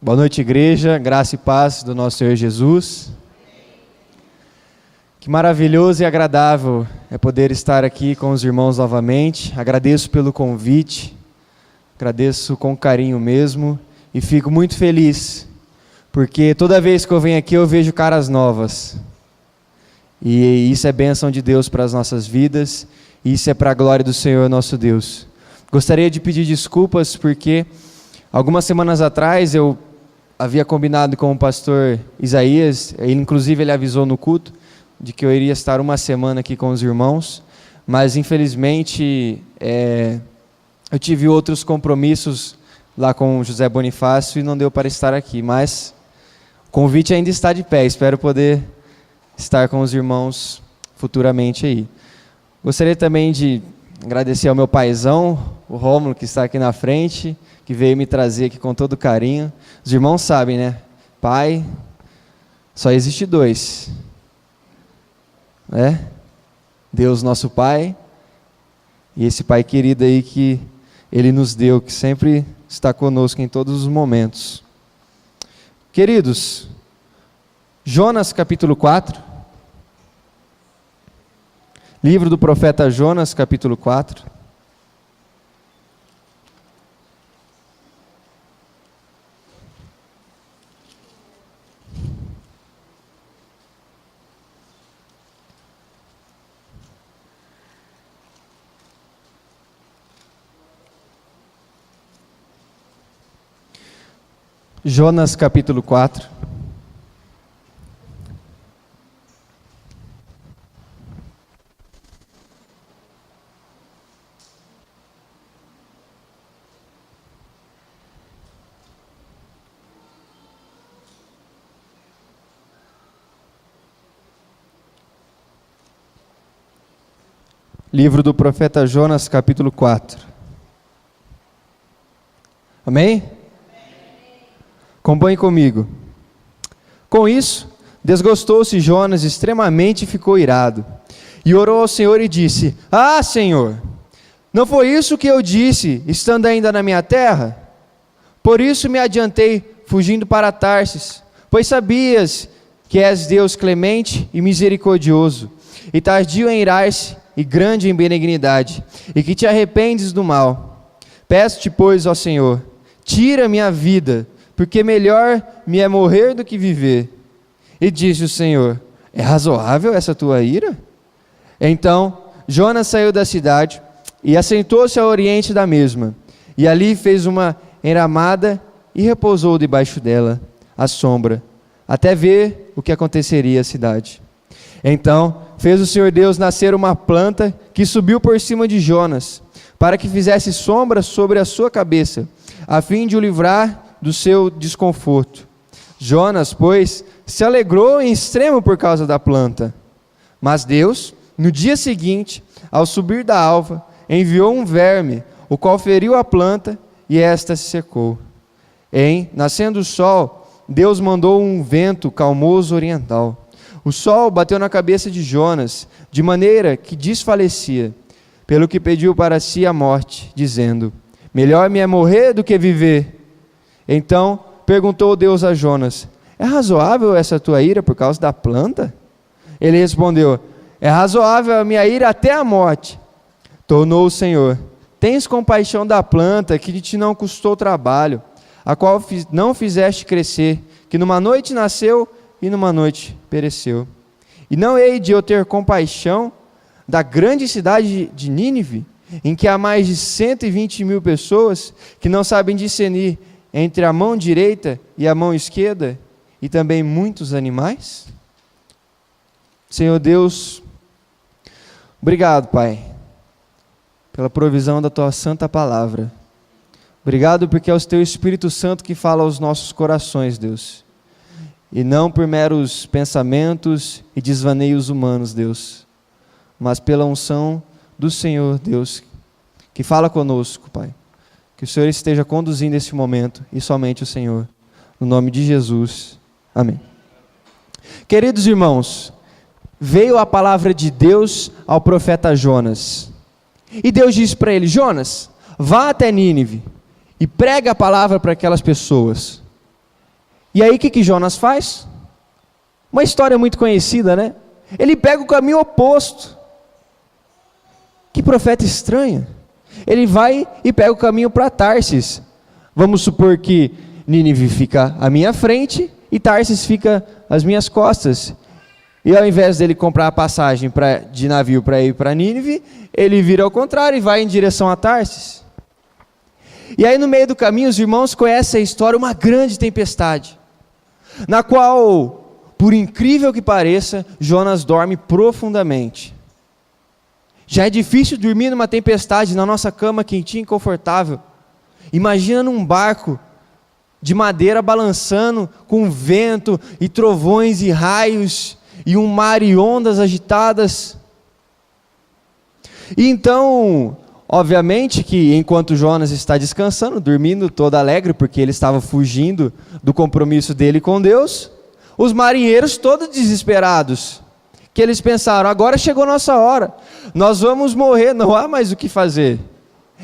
Boa noite, igreja, graça e paz do nosso Senhor Jesus. Que maravilhoso e agradável é poder estar aqui com os irmãos novamente. Agradeço pelo convite, agradeço com carinho mesmo e fico muito feliz, porque toda vez que eu venho aqui eu vejo caras novas. E isso é bênção de Deus para as nossas vidas, e isso é para a glória do Senhor nosso Deus. Gostaria de pedir desculpas porque algumas semanas atrás eu havia combinado com o pastor Isaías, inclusive ele avisou no culto, de que eu iria estar uma semana aqui com os irmãos, mas infelizmente eu tive outros compromissos lá com o José Bonifácio e não deu para estar aqui, mas o convite ainda está de pé, espero poder estar com os irmãos futuramente aí. Gostaria também de agradecer ao meu paizão, o Rômulo, que está aqui na frente, que veio me trazer aqui com todo carinho. Os irmãos sabem, né? Pai, só existe dois. Deus nosso Pai, e esse Pai querido aí que Ele nos deu, que sempre está conosco em todos os momentos. Queridos, Jonas capítulo 4, livro do profeta Jonas capítulo 4, Jonas capítulo 4. Livro do profeta Jonas capítulo 4. Amém? Acompanhe comigo. Com isso, desgostou-se Jonas extremamente e ficou irado. E orou ao Senhor e disse: Ah, Senhor, não foi isso que eu disse, estando ainda na minha terra? Por isso me adiantei, fugindo para Tarsis, pois sabias que és Deus clemente e misericordioso, e tardio em irar-se, e grande em benignidade, e que te arrependes do mal. Peço-te, pois, ó Senhor, tira minha vida, porque melhor me é morrer do que viver. E disse o Senhor: É razoável essa tua ira? Então Jonas saiu da cidade e assentou-se ao oriente da mesma, e ali fez uma enramada e repousou debaixo dela, à sombra, até ver o que aconteceria à cidade. Então fez o Senhor Deus nascer uma planta que subiu por cima de Jonas, para que fizesse sombra sobre a sua cabeça, a fim de o livrar do seu desconforto. Jonas, pois, se alegrou em extremo por causa da planta. Mas Deus, no dia seguinte, ao subir da alva, enviou um verme, o qual feriu a planta, e esta se secou. Nascendo o sol, Deus mandou um vento calmoso oriental. O sol bateu na cabeça de Jonas, de maneira que desfalecia, pelo que pediu para si a morte, dizendo: Melhor me é morrer do que viver. Então perguntou Deus a Jonas: É razoável essa tua ira por causa da planta? Ele respondeu: É razoável a minha ira até a morte. Tornou o Senhor: Tens compaixão da planta que te não custou trabalho, a qual não fizeste crescer, que numa noite nasceu e numa noite pereceu. E não hei de eu ter compaixão da grande cidade de Nínive, em que há mais de 120.000 pessoas que não sabem discernir entre a mão direita e a mão esquerda, e também muitos animais? Senhor Deus, obrigado, Pai, pela provisão da Tua santa palavra. Obrigado porque é o Teu Espírito Santo que fala aos nossos corações, Deus, e não por meros pensamentos e desvaneios humanos, Deus, mas pela unção do Senhor, Deus, que fala conosco, Pai. Que o Senhor esteja conduzindo esse momento, e somente o Senhor. No nome de Jesus. Amém. Queridos irmãos, veio a palavra de Deus ao profeta Jonas. E Deus disse para ele: Jonas, vá até Nínive e prega a palavra para aquelas pessoas. E aí o que Jonas faz? Uma história muito conhecida, né? Ele pega o caminho oposto. Que profeta estranho. Ele vai e pega o caminho para Tarsis. Vamos supor que Nínive fica à minha frente e Tarsis fica às minhas costas. E ao invés dele comprar a passagem de navio para ir para Nínive, ele vira ao contrário e vai em direção a Tarsis. E aí no meio do caminho os irmãos conhecem a história, uma grande tempestade, na qual, por incrível que pareça, Jonas dorme profundamente. Já é difícil dormir numa tempestade na nossa cama quentinha e confortável. Imagina num barco de madeira balançando com vento e trovões e raios e um mar e ondas agitadas. E então, obviamente que enquanto Jonas está descansando, dormindo todo alegre, porque ele estava fugindo do compromisso dele com Deus, os marinheiros todos desesperados, que eles pensaram, agora chegou a nossa hora, nós vamos morrer, não há mais o que fazer.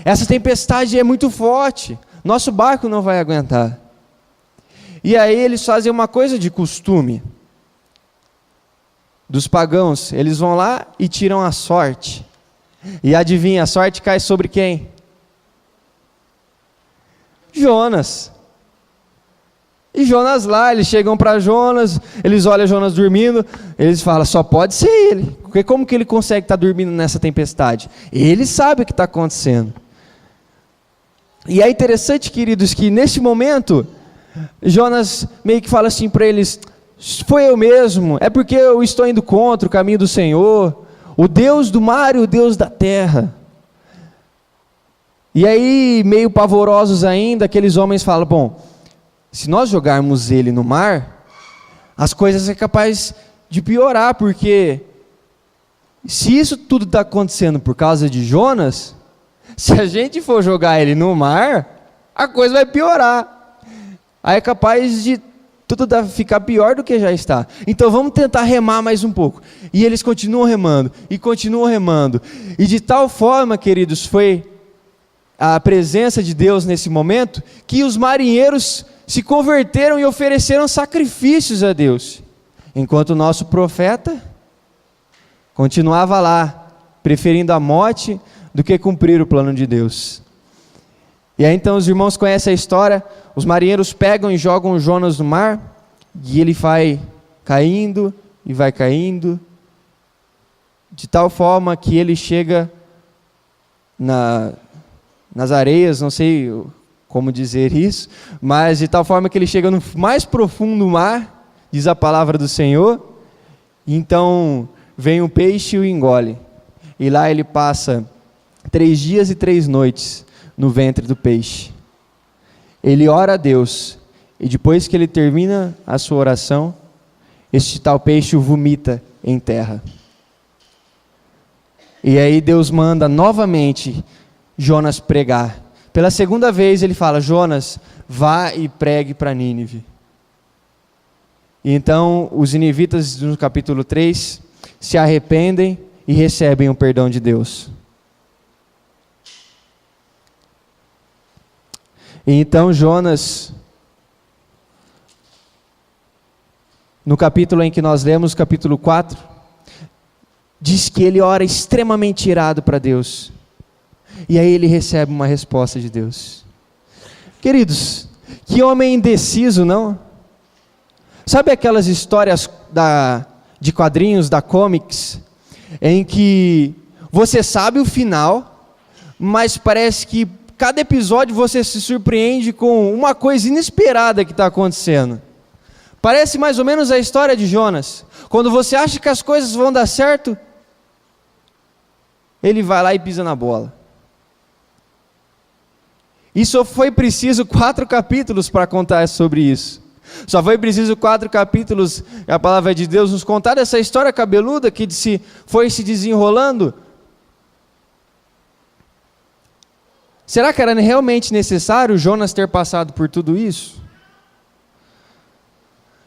Essa tempestade é muito forte, nosso barco não vai aguentar. E aí eles fazem uma coisa de costume dos pagãos, eles vão lá e tiram a sorte. E adivinha, a sorte cai sobre quem? Jonas. E Jonas lá, eles chegam para Jonas, eles olham Jonas dormindo, eles falam, só pode ser ele, porque como que ele consegue estar dormindo nessa tempestade? Ele sabe o que está acontecendo. E é interessante, queridos, que neste momento, Jonas meio que fala assim para eles, foi eu mesmo, é porque eu estou indo contra o caminho do Senhor, o Deus do mar e o Deus da terra. E aí, meio pavorosos ainda, aqueles homens falam, bom, se nós jogarmos ele no mar, as coisas é capaz de piorar, porque se isso tudo está acontecendo por causa de Jonas, se a gente for jogar ele no mar, a coisa vai piorar. Aí é capaz de tudo ficar pior do que já está. Então vamos tentar remar mais um pouco. E eles continuam remando, e continuam remando. E de tal forma, queridos, foi a presença de Deus nesse momento, que os marinheiros se converteram e ofereceram sacrifícios a Deus, enquanto o nosso profeta continuava lá, preferindo a morte do que cumprir o plano de Deus. E aí então os irmãos conhecem a história, os marinheiros pegam e jogam Jonas no mar, e ele vai caindo, e vai caindo, de tal forma que ele chega nas areias, não sei como dizer isso, mas de tal forma que ele chega no mais profundo mar, diz a palavra do Senhor, e então vem um peixe e o engole, e lá ele passa 3 dias e 3 noites no ventre do peixe. Ele ora a Deus, e depois que ele termina a sua oração, este tal peixe o vomita em terra. E aí Deus manda novamente Jonas pregar. Pela segunda vez ele fala, Jonas, vá e pregue para Nínive. E então os ninivitas no capítulo 3 se arrependem e recebem o perdão de Deus. E então Jonas, no capítulo em que nós lemos, capítulo 4, diz que ele ora extremamente irado para Deus. E aí ele recebe uma resposta de Deus. Queridos, que homem indeciso, não? Sabe aquelas histórias de quadrinhos, da comics, em que você sabe o final, mas parece que cada episódio você se surpreende com uma coisa inesperada que está acontecendo. Parece mais ou menos a história de Jonas. Quando você acha que as coisas vão dar certo, ele vai lá e pisa na bola. E só foi preciso 4 capítulos para contar sobre isso. Só foi preciso 4 capítulos, a palavra de Deus nos contar essa história cabeluda que foi se desenrolando. Será que era realmente necessário Jonas ter passado por tudo isso?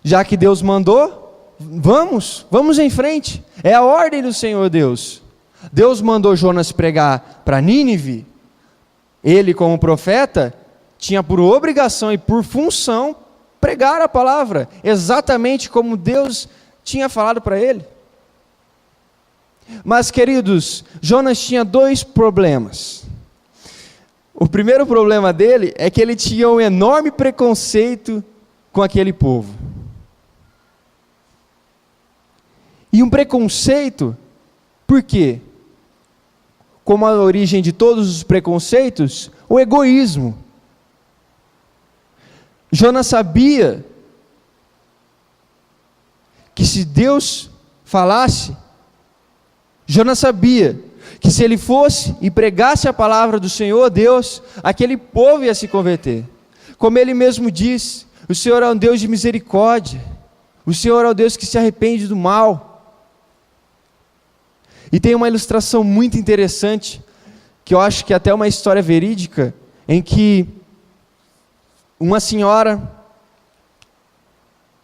Já que Deus mandou, vamos em frente. É a ordem do Senhor Deus. Deus mandou Jonas pregar para Nínive. Ele, como profeta, tinha por obrigação e por função pregar a palavra, exatamente como Deus tinha falado para ele. Mas, queridos, Jonas tinha 2 problemas. O primeiro problema dele é que ele tinha um enorme preconceito com aquele povo. E um preconceito, por quê? Como a origem de todos os preconceitos, o egoísmo. Jonas sabia que se Deus falasse, Jonas sabia que se ele fosse e pregasse a palavra do Senhor Deus, aquele povo ia se converter. Como ele mesmo diz, o Senhor é um Deus de misericórdia, o Senhor é o Deus que se arrepende do mal. E tem uma ilustração muito interessante, que eu acho que é até uma história verídica, em que uma senhora,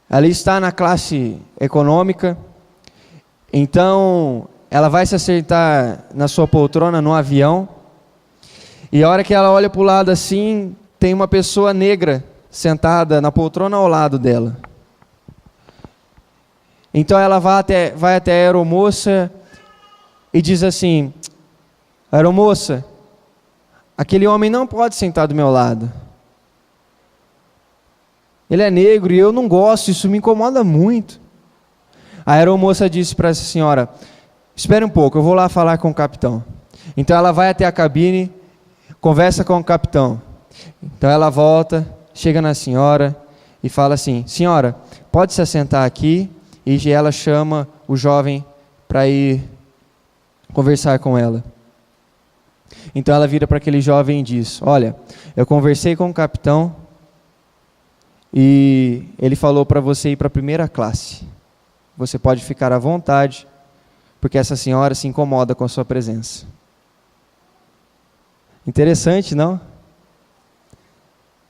ela está na classe econômica, então ela vai se assentar na sua poltrona no avião, e a hora que ela olha para o lado assim, tem uma pessoa negra sentada na poltrona ao lado dela. Então ela vai até a aeromoça e diz assim: aeromoça, aquele homem não pode sentar do meu lado. Ele é negro e eu não gosto, isso me incomoda muito. A aeromoça disse para essa senhora: espere um pouco, eu vou lá falar com o capitão. Então ela vai até a cabine, conversa com o capitão. Então ela volta, chega na senhora e fala assim: senhora, pode se assentar aqui. E ela chama o jovem para ir conversar com ela. Então ela vira para aquele jovem e diz: olha, eu conversei com o capitão e ele falou para você ir para a primeira classe. Você pode ficar à vontade, porque essa senhora se incomoda com a sua presença. Interessante, não?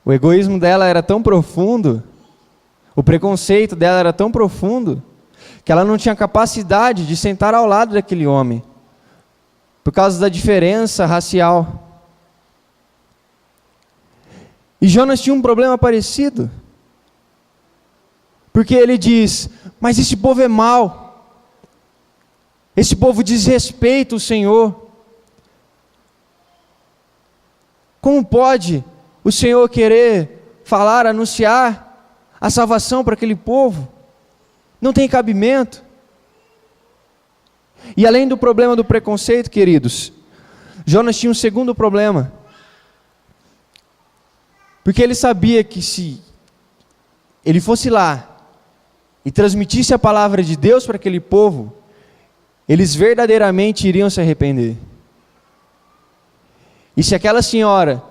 O egoísmo dela era tão profundo, o preconceito dela era tão profundo, que ela não tinha capacidade de sentar ao lado daquele homem, por causa da diferença racial. E Jonas tinha um problema parecido, porque ele diz: mas esse povo é mau, esse povo desrespeita o Senhor. Como pode o Senhor querer falar, anunciar a salvação para aquele povo? Não tem cabimento. E além do problema do preconceito, queridos, Jonas tinha um segundo problema, porque ele sabia que se ele fosse lá e transmitisse a palavra de Deus para aquele povo, eles verdadeiramente iriam se arrepender. E se aquela senhora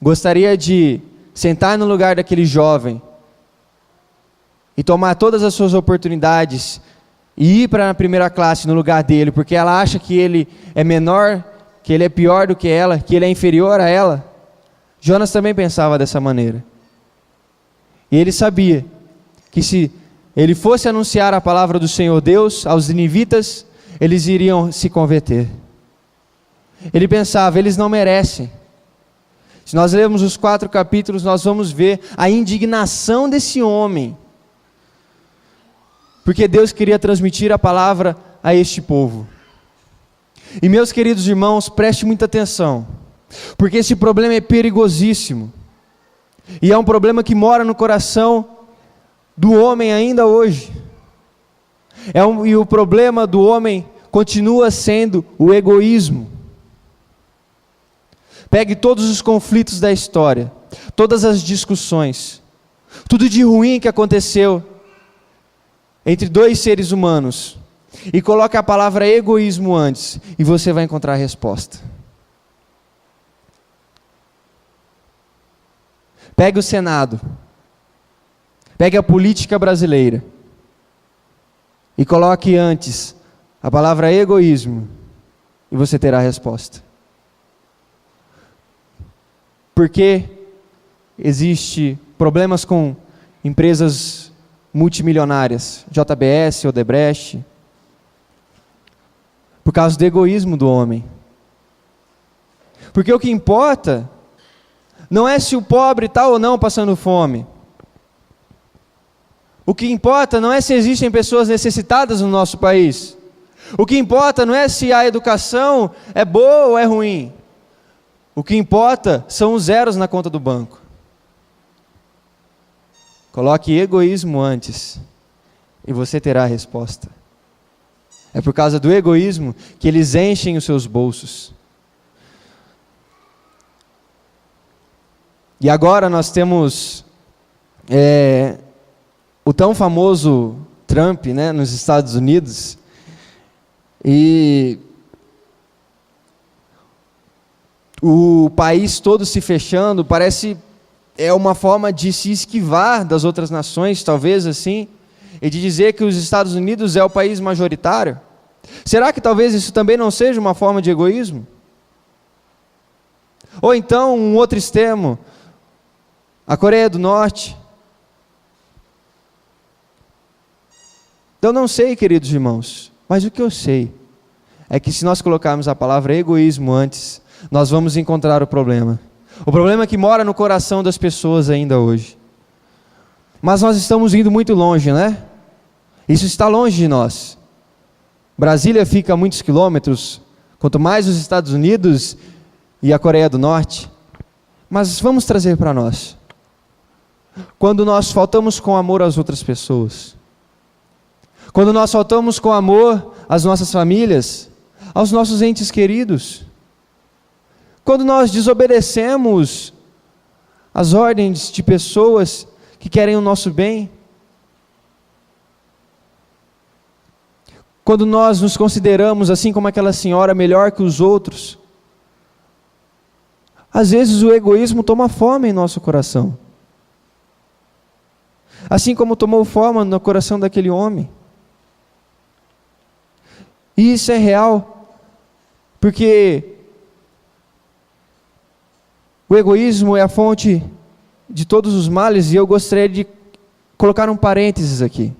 gostaria de sentar no lugar daquele jovem e tomar todas as suas oportunidades e ir para a primeira classe no lugar dele, porque ela acha que ele é menor, que ele é pior do que ela, que ele é inferior a ela, Jonas também pensava dessa maneira. E ele sabia que se ele fosse anunciar a palavra do Senhor Deus aos ninivitas, eles iriam se converter. Ele pensava: eles não merecem. Se nós lermos os 4 capítulos, nós vamos ver a indignação desse homem, porque Deus queria transmitir a palavra a este povo. E meus queridos irmãos, preste muita atenção, porque esse problema é perigosíssimo, e é um problema que mora no coração do homem ainda hoje. E o problema do homem continua sendo o egoísmo. Pegue todos os conflitos da história, todas as discussões, tudo de ruim que aconteceu entre 2 seres humanos, e coloque a palavra egoísmo antes, e você vai encontrar a resposta. Pegue o Senado, pegue a política brasileira, e coloque antes a palavra egoísmo, e você terá a resposta. Porque existe problemas com empresas multimilionárias, JBS, Odebrecht, por causa do egoísmo do homem. Porque o que importa não é se o pobre está ou não passando fome. O que importa não é se existem pessoas necessitadas no nosso país. O que importa não é se a educação é boa ou é ruim. O que importa são os zeros na conta do banco. Coloque egoísmo antes e você terá a resposta. É por causa do egoísmo que eles enchem os seus bolsos. E agora nós temos o tão famoso Trump, né, nos Estados Unidos, e o país todo se fechando, parece uma forma de se esquivar das outras nações, talvez assim, e de dizer que os Estados Unidos é o país majoritário. Será que talvez isso também não seja uma forma de egoísmo? Ou então um outro extremo, a Coreia do Norte. Eu não sei, queridos irmãos, mas o que eu sei é que se nós colocarmos a palavra egoísmo antes, nós vamos encontrar o problema. O problema que mora no coração das pessoas ainda hoje. Mas nós estamos indo muito longe, né? Isso está longe de nós. Brasília fica a muitos quilômetros, quanto mais os Estados Unidos e a Coreia do Norte. Mas vamos trazer para nós. Quando nós faltamos com amor às outras pessoas, quando nós faltamos com amor às nossas famílias, aos nossos entes queridos, quando nós desobedecemos as ordens de pessoas que querem o nosso bem, quando nós nos consideramos, assim como aquela senhora, melhor que os outros, às vezes o egoísmo toma forma em nosso coração. Assim como tomou forma no coração daquele homem. E isso é real, porque o egoísmo é a fonte de todos os males, e eu gostaria de colocar um parênteses aqui,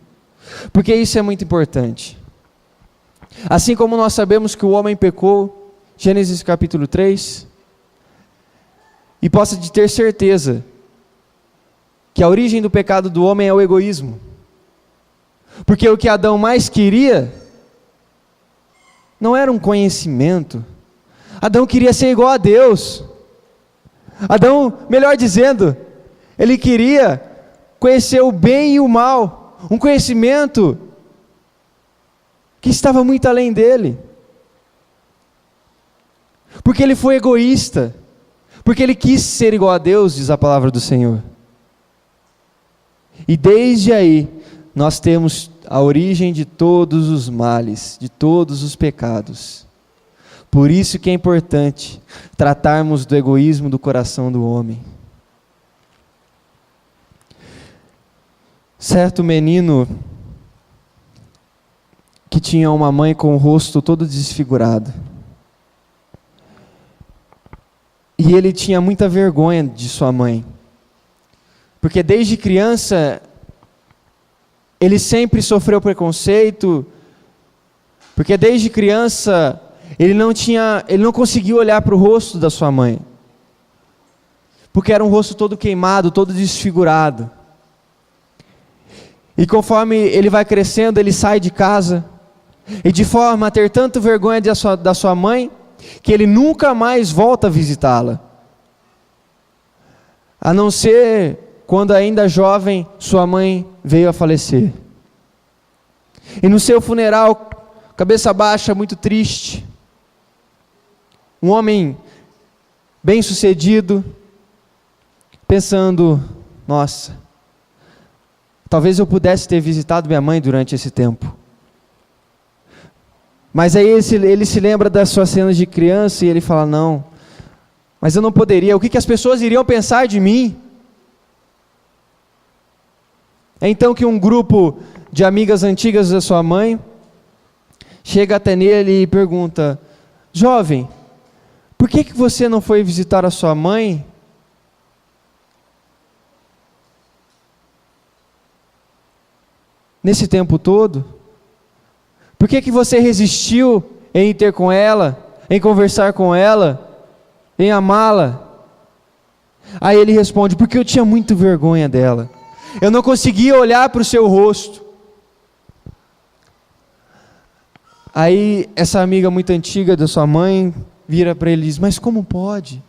porque isso é muito importante. Assim como nós sabemos que o homem pecou, Gênesis capítulo 3, e possa de ter certeza que a origem do pecado do homem é o egoísmo, porque o que Adão mais queria não era um conhecimento. Adão queria ser igual a Deus. Adão, melhor dizendo, ele queria conhecer o bem e o mal, um conhecimento que estava muito além dele, porque ele foi egoísta, porque ele quis ser igual a Deus, diz a palavra do Senhor. E desde aí, nós temos a origem de todos os males, de todos os pecados. Por isso que é importante tratarmos do egoísmo do coração do homem. Certo menino que tinha uma mãe com o rosto todo desfigurado. E ele tinha muita vergonha de sua mãe, porque desde criança ele sempre sofreu preconceito, porque desde criança ele não conseguiu olhar para o rosto da sua mãe, porque era um rosto todo queimado, todo desfigurado. E conforme ele vai crescendo, ele sai de casa, e de forma a ter tanto vergonha da sua mãe, que ele nunca mais volta a visitá-la, a não ser quando ainda jovem sua mãe veio a falecer. E no seu funeral, cabeça baixa, muito triste, um homem bem sucedido, pensando, nossa, talvez eu pudesse ter visitado minha mãe durante esse tempo. Mas aí ele se lembra das suas cenas de criança e ele fala, não, mas eu não poderia, o que as pessoas iriam pensar de mim? É então que um grupo de amigas antigas da sua mãe chega até nele e pergunta, jovem, por que você não foi visitar a sua mãe? Nesse tempo todo? Por que você resistiu em ter com ela, em conversar com ela, em amá-la? Aí ele responde, porque eu tinha muito vergonha dela. Eu não conseguia olhar para o seu rosto. Aí essa amiga muito antiga da sua mãe vira para ele e diz: mas como pode?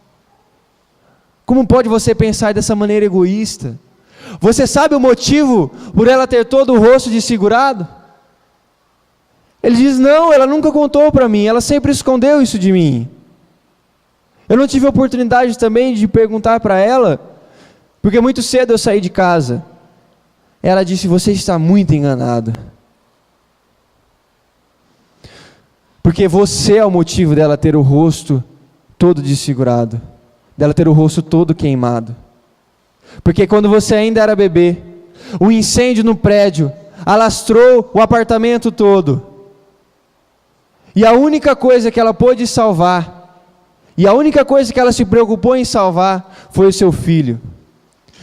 Como pode você pensar dessa maneira egoísta? Você sabe o motivo por ela ter todo o rosto desfigurado? Ele diz: não, ela nunca contou para mim, ela sempre escondeu isso de mim. Eu não tive a oportunidade também de perguntar para ela, porque muito cedo eu saí de casa. Ela disse: você está muito enganado. Porque você é o motivo dela ter o rosto todo desfigurado, dela ter o rosto todo queimado. Porque quando você ainda era bebê, o incêndio no prédio alastrou o apartamento todo. E a única coisa que ela pôde salvar, e a única coisa que ela se preocupou em salvar, foi o seu filho.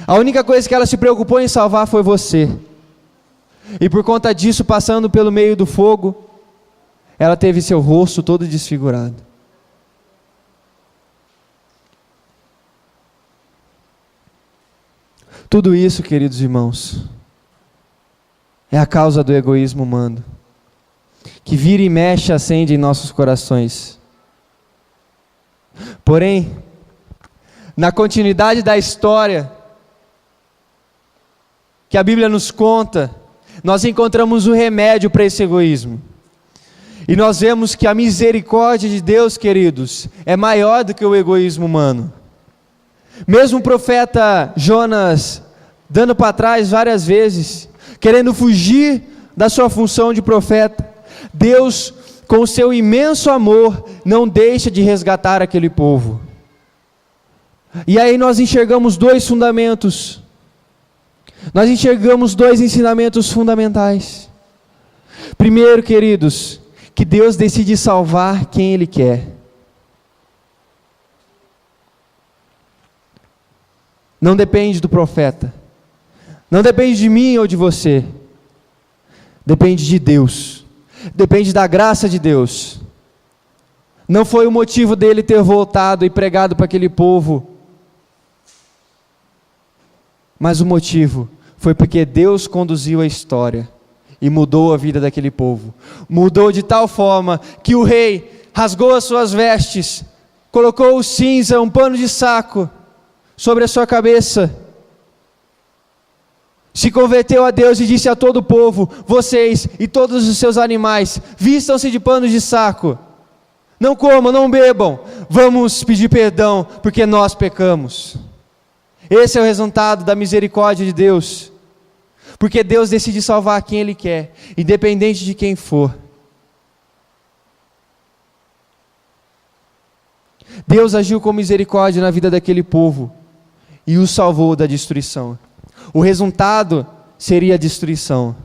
A única coisa que ela se preocupou em salvar foi você. E por conta disso, passando pelo meio do fogo, ela teve seu rosto todo desfigurado. Tudo isso, queridos irmãos, é a causa do egoísmo humano, que vira e mexe, acende em nossos corações. Porém, na continuidade da história que a Bíblia nos conta, nós encontramos o remédio para esse egoísmo. E nós vemos que a misericórdia de Deus, queridos, é maior do que o egoísmo humano. Mesmo o profeta Jonas, dando para trás várias vezes, querendo fugir da sua função de profeta, Deus, com o seu imenso amor, não deixa de resgatar aquele povo. E aí nós enxergamos dois fundamentos. Nós enxergamos dois ensinamentos fundamentais. Primeiro, queridos, que Deus decide salvar quem Ele quer. Não depende do profeta, não depende de mim ou de você, depende de Deus, depende da graça de Deus. Não foi o motivo dele ter voltado e pregado para aquele povo, mas o motivo foi porque Deus conduziu a história e mudou a vida daquele povo. Mudou de tal forma que o rei rasgou as suas vestes, colocou cinza, um pano de saco sobre a sua cabeça, se converteu a Deus e disse a todo o povo: vocês e todos os seus animais, vistam-se de panos de saco, não comam, não bebam, vamos pedir perdão, porque nós pecamos. Esse é o resultado da misericórdia de Deus, porque Deus decide salvar quem Ele quer, independente de quem for. Deus agiu com misericórdia na vida daquele povo, e os salvou da destruição. O resultado seria a destruição,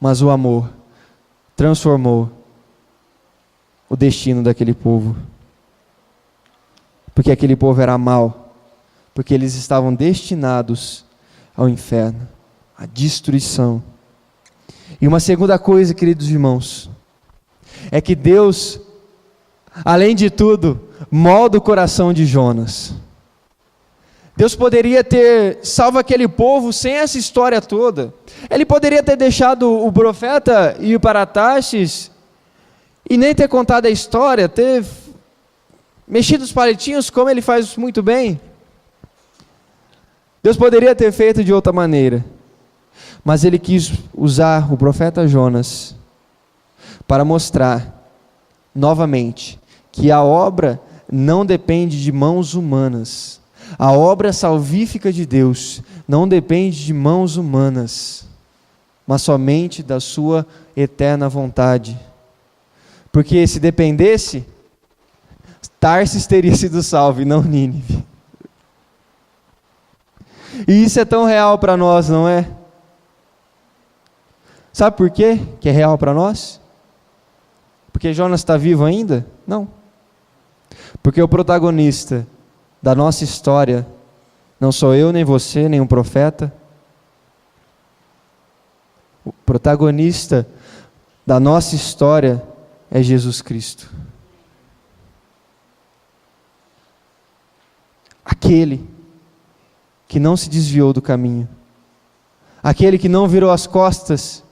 mas o amor transformou o destino daquele povo. Porque aquele povo era mau, porque eles estavam destinados ao inferno, à destruição. E uma segunda coisa, queridos irmãos, é que Deus, além de tudo, molda o coração de Jonas. Deus poderia ter salvo aquele povo sem essa história toda. Ele poderia ter deixado o profeta ir para Tarsis e nem ter contado a história, ter mexido os palitinhos como ele faz muito bem. Deus poderia ter feito de outra maneira, mas ele quis usar o profeta Jonas para mostrar novamente que a obra não depende de mãos humanas. A obra salvífica de Deus não depende de mãos humanas, mas somente da sua eterna vontade. Porque se dependesse, Tarsis teria sido salvo e não Nínive. E isso é tão real para nós, não é? Sabe por quê que é real para nós? Porque Jonas está vivo ainda? Não. Porque o protagonista da nossa história não sou eu, nem você, nem um profeta. O protagonista da nossa história é Jesus Cristo. Aquele que não se desviou do caminho, aquele que não virou as costas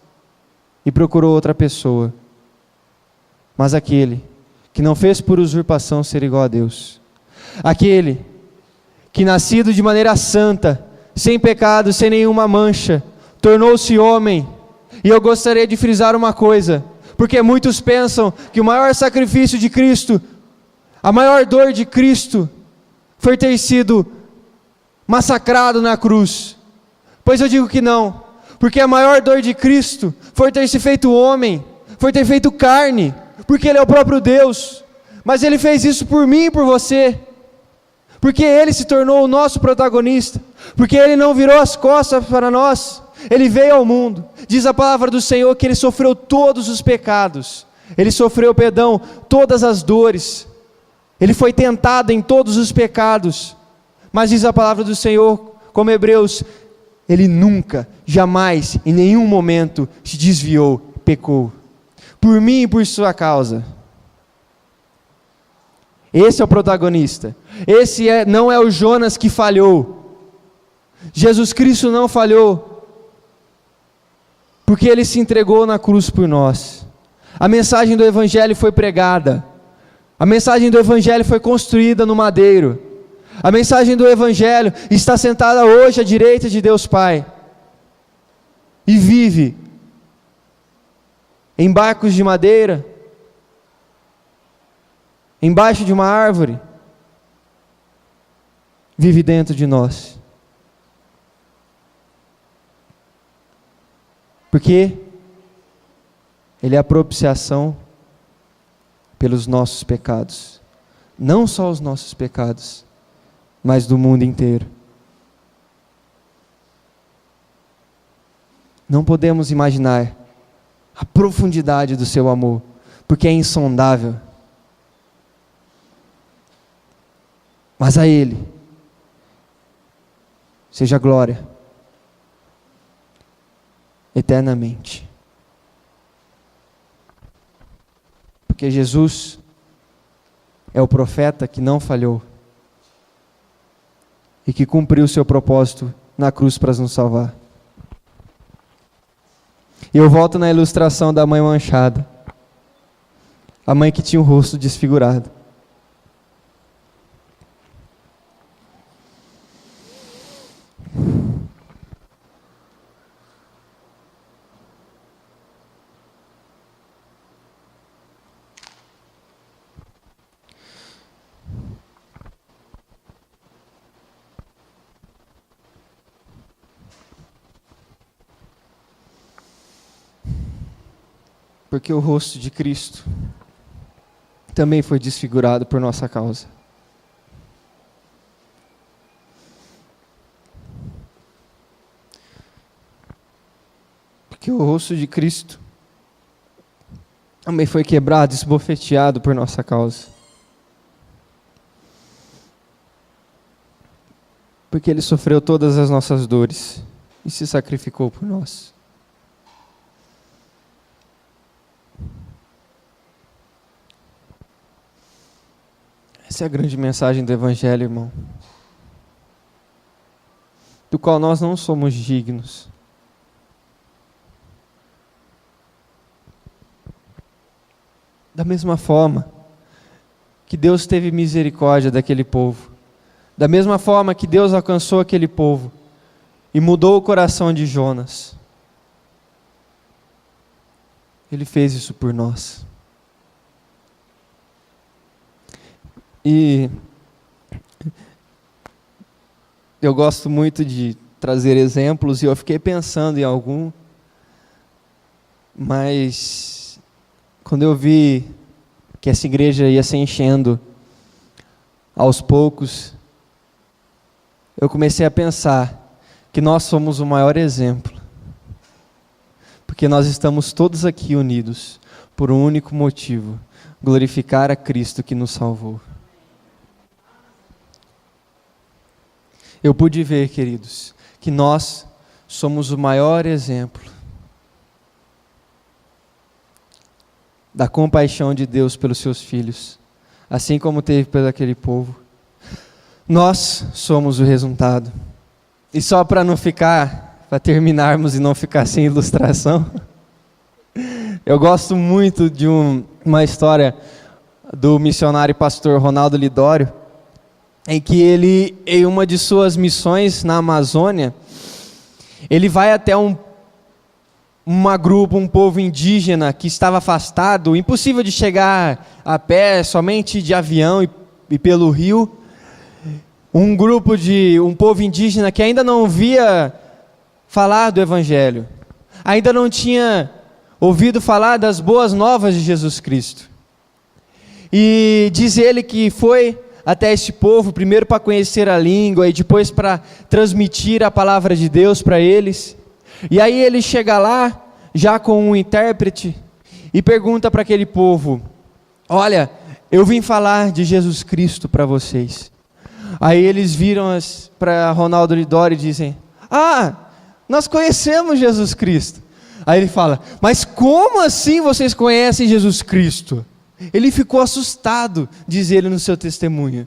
e procurou outra pessoa, mas aquele que não fez por usurpação ser igual a Deus, aquele que, nascido de maneira santa, sem pecado, sem nenhuma mancha, tornou-se homem. E eu gostaria de frisar uma coisa, porque muitos pensam que o maior sacrifício de Cristo, a maior dor de Cristo, foi ter sido massacrado na cruz. Pois eu digo que não, porque a maior dor de Cristo foi ter se feito homem, foi ter feito carne, porque Ele é o próprio Deus, mas Ele fez isso por mim e por você, porque Ele se tornou o nosso protagonista, porque Ele não virou as costas para nós, Ele veio ao mundo. Diz a palavra do Senhor que Ele sofreu todos os pecados, Ele sofreu, perdão, todas as dores, Ele foi tentado em todos os pecados, mas diz a palavra do Senhor, como Hebreus, Ele nunca, jamais, em nenhum momento se desviou, pecou, por mim e por sua causa. Esse é o protagonista, não é o Jonas que falhou, Jesus Cristo não falhou, porque Ele se entregou na cruz por nós. A mensagem do Evangelho foi pregada, a mensagem do Evangelho foi construída no madeiro, a mensagem do Evangelho está sentada hoje à direita de Deus Pai, e vive em barcos de madeira, embaixo de uma árvore, vive dentro de nós, porque Ele é a propiciação pelos nossos pecados, não só os nossos pecados, mas do mundo inteiro. Não podemos imaginar a profundidade do seu amor, porque é insondável. Mas a Ele seja glória eternamente. Porque Jesus é o profeta que não falhou e que cumpriu o seu propósito na cruz para nos salvar. E eu volto na ilustração da mãe manchada, a mãe que tinha o rosto desfigurado. Porque o rosto de Cristo também foi desfigurado por nossa causa. Porque o rosto de Cristo também foi quebrado, esbofeteado por nossa causa. Porque Ele sofreu todas as nossas dores e se sacrificou por nós. Essa é a grande mensagem do Evangelho, irmão, do qual nós não somos dignos. Da mesma forma que Deus teve misericórdia daquele povo, da mesma forma que Deus alcançou aquele povo e mudou o coração de Jonas, Ele fez isso por nós. E eu gosto muito de trazer exemplos, e eu fiquei pensando em algum, mas quando eu vi que essa igreja ia se enchendo aos poucos, eu comecei a pensar que nós somos o maior exemplo, porque nós estamos todos aqui unidos por um único motivo: glorificar a Cristo que nos salvou. Eu pude ver, queridos, que nós somos o maior exemplo da compaixão de Deus pelos seus filhos, assim como teve pelo aquele povo. Nós somos o resultado. E só para não ficar para terminarmos e não ficar sem ilustração. Eu gosto muito de uma história do missionário e pastor Ronaldo Lidório, em que ele, em uma de suas missões na Amazônia, ele vai até um povo indígena que estava afastado, impossível de chegar a pé, somente de avião e pelo rio. Um povo indígena que ainda não ouvia falar do Evangelho, ainda não tinha ouvido falar das boas novas de Jesus Cristo. E diz ele que foi até esse povo, primeiro para conhecer a língua e depois para transmitir a palavra de Deus para eles. E aí ele chega lá, já com um intérprete, e pergunta para aquele povo: olha, eu vim falar de Jesus Cristo para vocês. Aí eles viram para Ronaldo Lidório e dizem: ah, nós conhecemos Jesus Cristo. Aí ele fala: mas como assim vocês conhecem Jesus Cristo? Ele ficou assustado, diz ele no seu testemunho.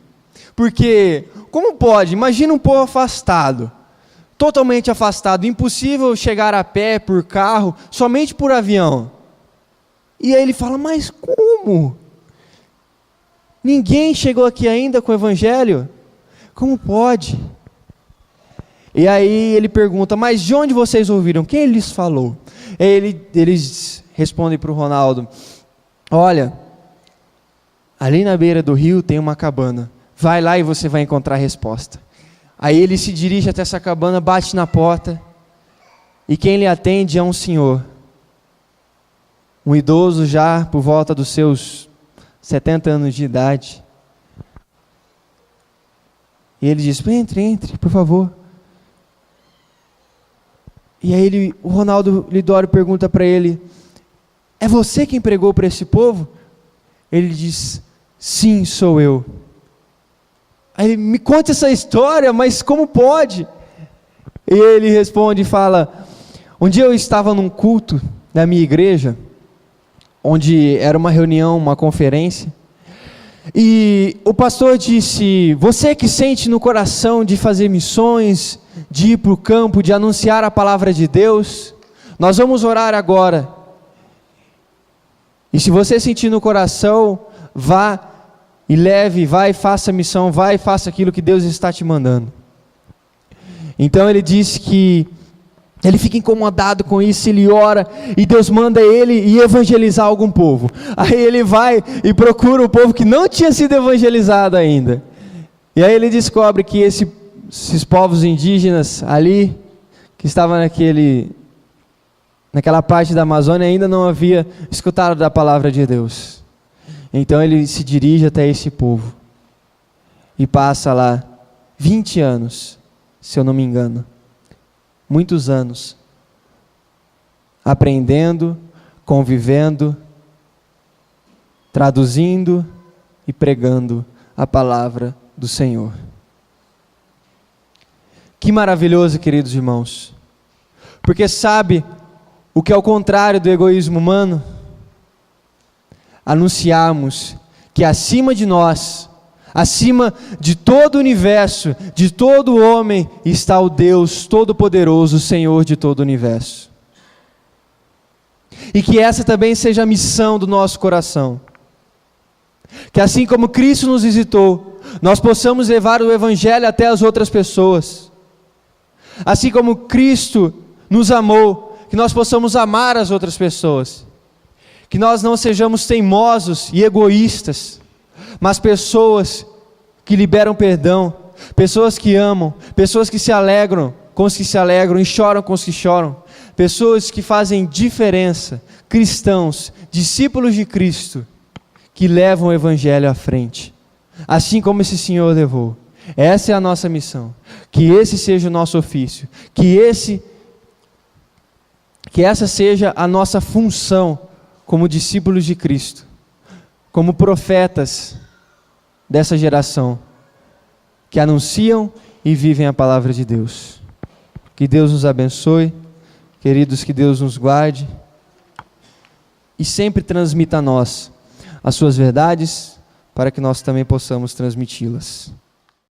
Porque, como pode? Imagina um povo afastado, totalmente afastado, impossível chegar a pé, por carro, somente por avião. E aí ele fala: mas como? Ninguém chegou aqui ainda com o Evangelho? Como pode? E aí ele pergunta: mas de onde vocês ouviram? Quem lhes falou? Eles respondem para o Ronaldo: olha, ali na beira do rio tem uma cabana, vai lá e você vai encontrar a resposta. Aí ele se dirige até essa cabana, bate na porta, e quem lhe atende é um senhor, um idoso já por volta dos seus 70 anos de idade. E ele diz: entre, por favor. E aí o Ronaldo Lidório pergunta para ele: é você quem pregou para esse povo? Ele diz: sim, sou eu. Aí ele: me conta essa história, mas como pode? E ele responde e fala: um dia eu estava num culto da minha igreja, onde era uma reunião, uma conferência, e o pastor disse: você que sente no coração de fazer missões, de ir para o campo, de anunciar a palavra de Deus, nós vamos orar agora. E se você sentir no coração, vá e leve, vai e faça a missão, vai e faça aquilo que Deus está te mandando. Então ele disse que ele fica incomodado com isso, ele ora, e Deus manda ele ir evangelizar algum povo. Aí ele vai e procura o povo que não tinha sido evangelizado ainda. E aí ele descobre que esses povos indígenas ali, que estavam naquela parte da Amazônia, ainda não havia escutado da palavra de Deus. Então ele se dirige até esse povo, e passa lá 20 anos, se eu não me engano, muitos anos, aprendendo, convivendo, traduzindo e pregando a palavra do Senhor. Que maravilhoso, queridos irmãos, porque sabe o que é o contrário do egoísmo humano? Anunciarmos que acima de nós, acima de todo o universo, de todo homem, está o Deus Todo-Poderoso, o Senhor de todo o universo. E que essa também seja a missão do nosso coração. Que assim como Cristo nos visitou, nós possamos levar o Evangelho até as outras pessoas. Assim como Cristo nos amou, que nós possamos amar as outras pessoas. Que nós não sejamos teimosos e egoístas, mas pessoas que liberam perdão, pessoas que amam, pessoas que se alegram com os que se alegram e choram com os que choram, pessoas que fazem diferença, cristãos, discípulos de Cristo, que levam o Evangelho à frente, assim como esse Senhor levou. Essa é a nossa missão, que esse seja o nosso ofício, que essa seja a nossa função como discípulos de Cristo, como profetas dessa geração, que anunciam e vivem a palavra de Deus. Que Deus nos abençoe, queridos, que Deus nos guarde, e sempre transmita a nós as suas verdades, para que nós também possamos transmiti-las.